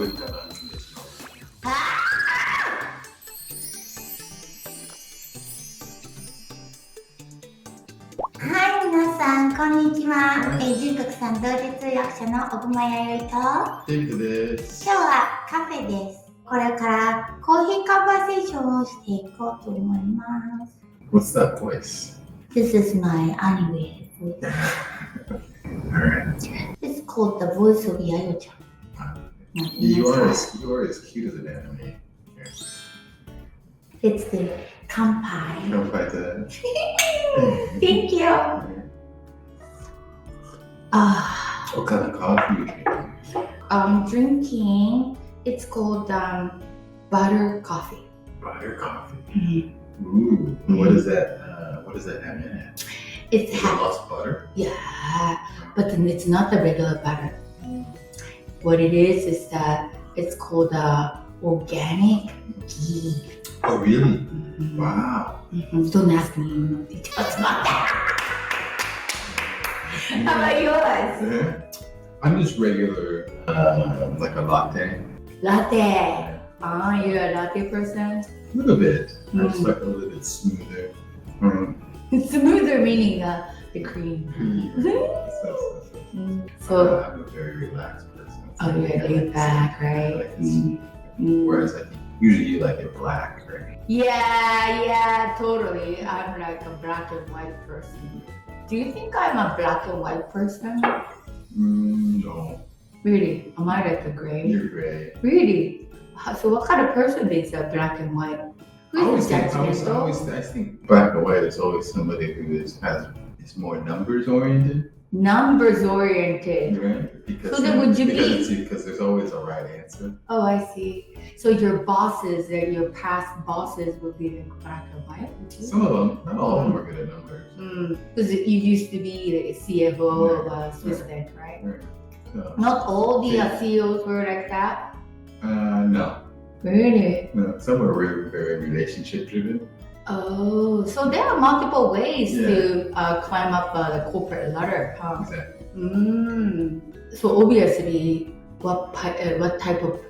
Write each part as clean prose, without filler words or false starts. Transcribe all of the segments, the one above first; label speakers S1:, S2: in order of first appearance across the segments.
S1: with the unconditional.
S2: はい、皆さん、こんにちは。純国さん同時通訳者の小熊弥生と、
S1: デビッドです。
S2: 今日はカフェです。これからコーヒーカンバセーションをしていこうと思います。
S1: What's that voice?
S2: This is my animated voice.
S1: Alright.
S2: It's called the voice of Yayoi.
S1: You are as cute as an anime.
S2: It's the kanpai.
S1: Don't fight that.
S2: Thank you.
S1: What kind of coffee are you drinking?
S2: I'm drinking, it's called butter coffee.
S1: Butter coffee.
S2: Mm-hmm.
S1: Ooh. What does that have in it?
S2: It's
S1: Is it lots of butter?
S2: Yeah, but then it's not the regular butter. What it is that it's called organic ghee.
S1: Oh, really?
S2: Mm-hmm.
S1: Wow.
S2: Mm-hmm. Don't ask me any details about that. How about yours?
S1: Yeah. I'm just regular, like a latte.
S2: Latte. You're a latte person?
S1: A little bit. I just like a little bit smoother.
S2: Smoother meaning the cream. So
S1: I'm a very relaxed person.
S2: Oh, you're laid back, right?
S1: Like whereas I think usually you like it black, right?
S2: Yeah, totally. I'm like a black and white person. Do you think I'm a black and white person?
S1: No.
S2: Really? Am I like a gray?
S1: You're gray.
S2: Really? So what kind of person is a black and white?
S1: I think black and white is always somebody who is more numbers oriented.
S2: Numbers oriented.
S1: Right? Because,
S2: so then would you
S1: because there's always a right answer.
S2: Oh, I see. So your bosses and your past bosses would be like black and white?
S1: Some of them, not all of them are good at numbers.
S2: Because you used to be the CFO of Swiss Bank, right?
S1: Right. So,
S2: not all the CEOs were like that?
S1: No.
S2: Really?
S1: No, some are very, very relationship driven.
S2: Oh, so there are multiple ways to climb up the corporate ladder, huh?
S1: Exactly.
S2: So obviously, what type of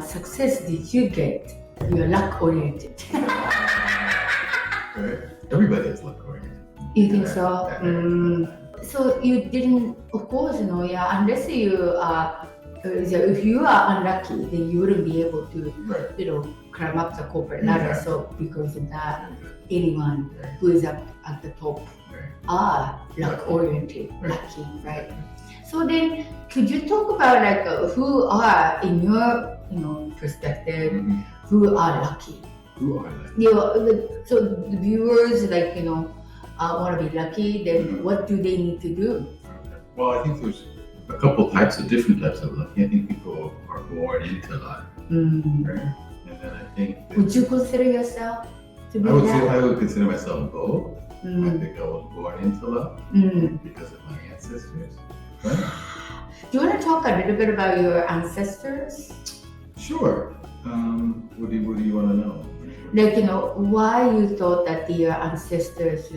S2: success did you get? You're luck oriented.
S1: Right? Everybody is luck oriented.
S2: You think so? So you didn't, of course, unless you if you are unlucky, then you wouldn't be able to, climb up the corporate ladder.
S1: Exactly.
S2: So because of that, anyone who is up at the top are luck-oriented, lucky, right? So then, could you talk about who are, in your perspective, who are lucky?
S1: Who are lucky?
S2: So the viewers, want to be lucky. Then what do they need to do?
S1: Well, I think there's a couple different types of luck. I think people are born into luck, right? And then I think
S2: would you consider yourself to be that?
S1: I would consider myself both. I think I was born into luck because of my ancestors. Right?
S2: Do you want to talk a little bit about your ancestors?
S1: Sure. What do you want to know?
S2: Why you thought that your ancestors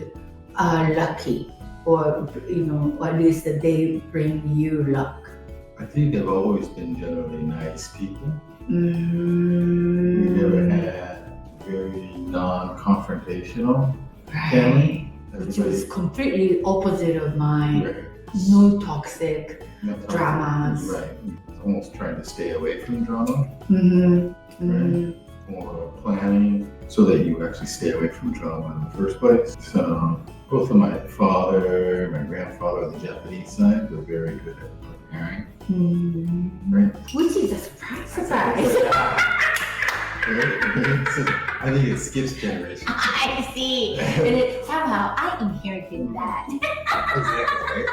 S2: are lucky? Or, at least that they bring you luck?
S1: I think they've always been generally nice people. We never had very non-confrontational family.
S2: Which was completely opposite of mine.
S1: Right.
S2: No toxic dramas.
S1: Right. Almost trying to stay away from drama. Right? Or planning so that you actually stay away from drama in the first place. So both of my father, my grandfather on the Japanese side were very good at preparing. Right?
S2: Which is a surprise.
S1: I think it skips generations.
S2: I see. And somehow I inherited that.
S1: Exactly, right?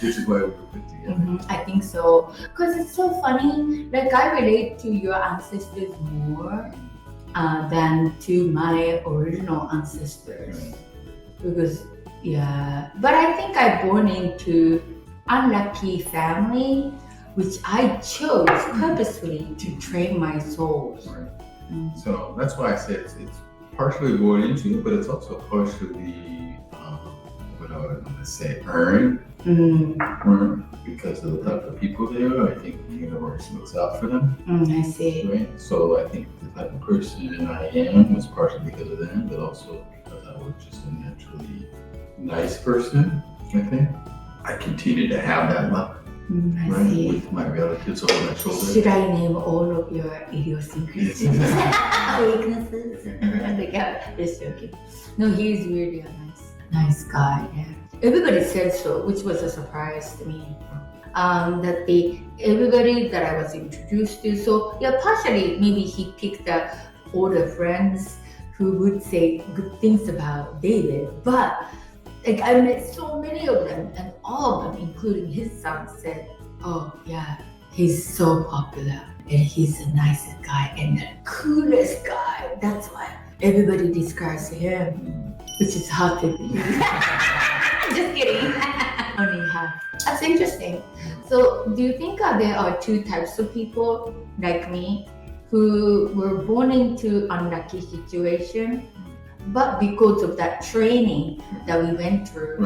S1: Which is why we were put together.
S2: I think so. Because it's so funny. I relate to your ancestors more than to my original ancestors. Because, but I think I born into unlucky family, which I chose purposefully to train my soul.
S1: Right. So that's why I said it's partially born into, but it's also partially to say, earn because of the type of people they are. I think the universe looks out for them.
S2: I see.
S1: Right? So I think the type of person I am was partially because of them, but also because I was just a naturally nice person, I think. I continue to have that luck.
S2: I see.
S1: With my relatives over my shoulder.
S2: Should I name all of your idiosyncrasies? Weaknesses? Just joking. No, he's really a nice guy. Yeah. Everybody said so, which was a surprise to me. That everybody that I was introduced to, so yeah, partially maybe he picked older friends who would say good things about David, but like I met so many of them, and all of them, including his son, said, "Oh yeah, he's so popular, and he's the nicest guy and the coolest guy. That's why everybody describes him," which is hard to believe. Just kidding. Only half. That's interesting. So, do you think there are two types of people like me who were born into unlucky situation? But because of that training that we went through,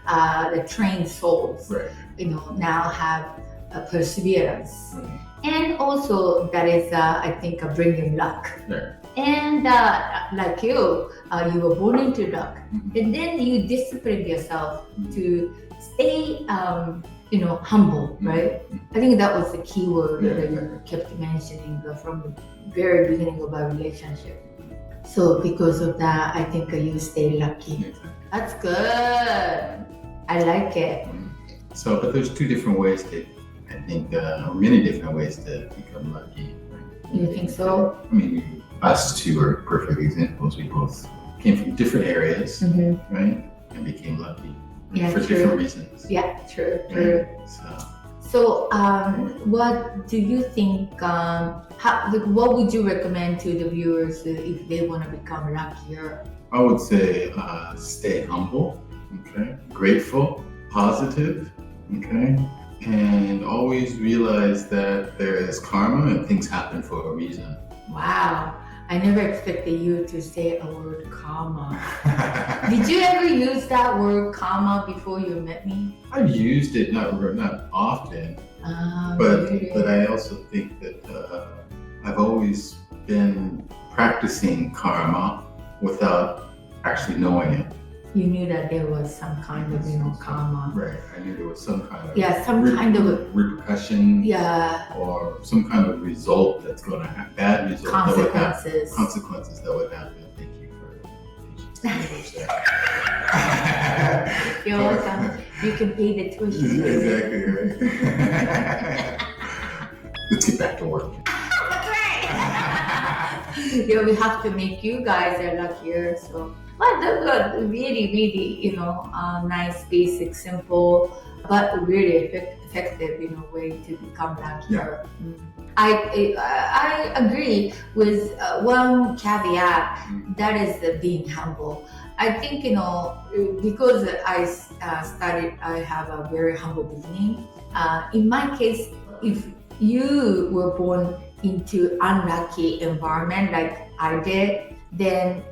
S2: the trained souls, now have a perseverance. And also that is, I think, bringing luck. And like you were born into luck. And then you disciplined yourself to stay, humble, right? I think that was the key word that you kept mentioning from the very beginning of our relationship. So because of that, I think you stay lucky. That's good. I like it.
S1: So, but there's two different ways to, I think, or many different ways to become lucky.
S2: You think so?
S1: I mean, us two are perfect examples. We both came from different areas, right? And became lucky for different reasons.
S2: Yeah, true. So, what do you think, what would you recommend to the viewers if they want to become luckier?
S1: I would say stay humble, grateful, positive, and always realize that there is karma and things happen for a reason.
S2: Wow, I never expected you to say a word karma. Did you ever use that word karma before you met me?
S1: I've used it, not often, but I also think that I've always been practicing karma without actually knowing it.
S2: You knew that there was some kind of, karma.
S1: Right, I knew there was some kind of
S2: kind of
S1: repercussion, or some kind of result that's going to have bad result, consequences that would happen. Thank you for teaching that.
S2: You're welcome. You can pay the tuition.
S1: Exactly right. Let's get back to work.
S2: That's right. We have to make you guys luckier. So, but they're really, really, nice, basic, simple, but really effective, way to become luckier. I agree with one caveat, that is being humble. I think, because I have a very humble beginning. In my case, if you were born into unlucky environment like I did, then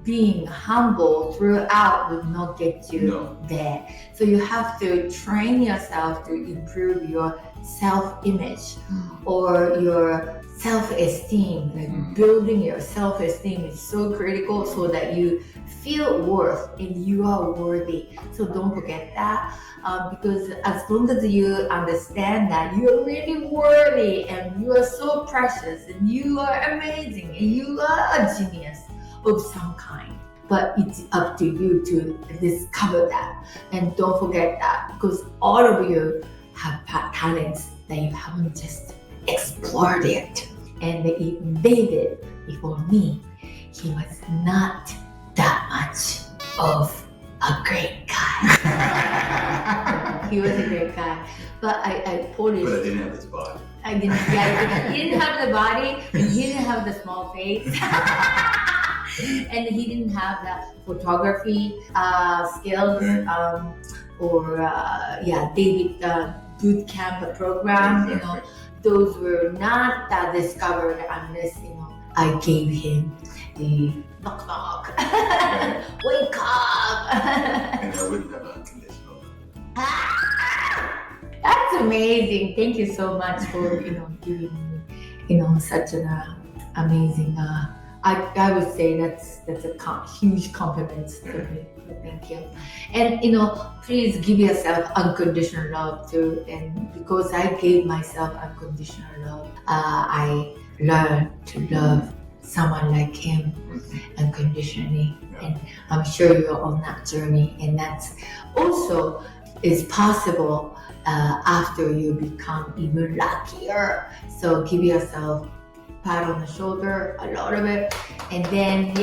S2: being humble throughout will not get you there. So you have to train yourself to improve your self-image or your self-esteem. Like building your self-esteem is so critical so that you feel worth and you are worthy. So don't forget that, because as long as you understand that you're really worthy and you are so precious and you are amazing and you are a genius of some kind, but it's up to you to discover that. And don't forget that, because all of you have talents that you haven't just explored yet. And even David, before me, he was not that much of a great guy. He was a great guy, but I polished.
S1: But I didn't have his body.
S2: He didn't have the body, and he didn't have the small face, and he didn't have the photography skills, or David boot camp program. Those were not discovered unless I gave him the knock knock, wake up.
S1: And I wouldn't have unconditional.
S2: That's amazing. Thank you so much for giving me such an amazing. I would say that's a huge compliment to me. Thank you. And please give yourself unconditional love too. And because I gave myself unconditional love, I learned to love someone like him unconditionally. And I'm sure you're on that journey. And that's also is possible after you become even luckier. So give yourself a pat on the shoulder a lot of it, and then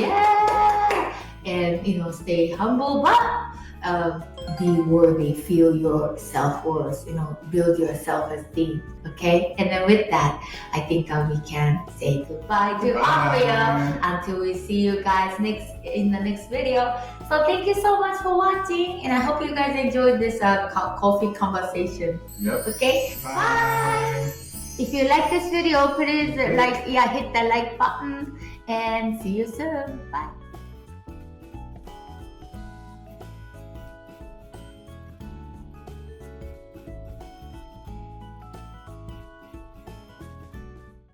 S2: stay humble, but be worthy, feel your self-worth, build your self-esteem. Okay, and then with that, I think we can say goodbye to all of you until we see you guys in the next video. So thank you so much for watching, and I hope you guys enjoyed this coffee conversation.
S1: Yep.
S2: Okay, bye. If you like this video, please hit the like button, and see you soon. Bye.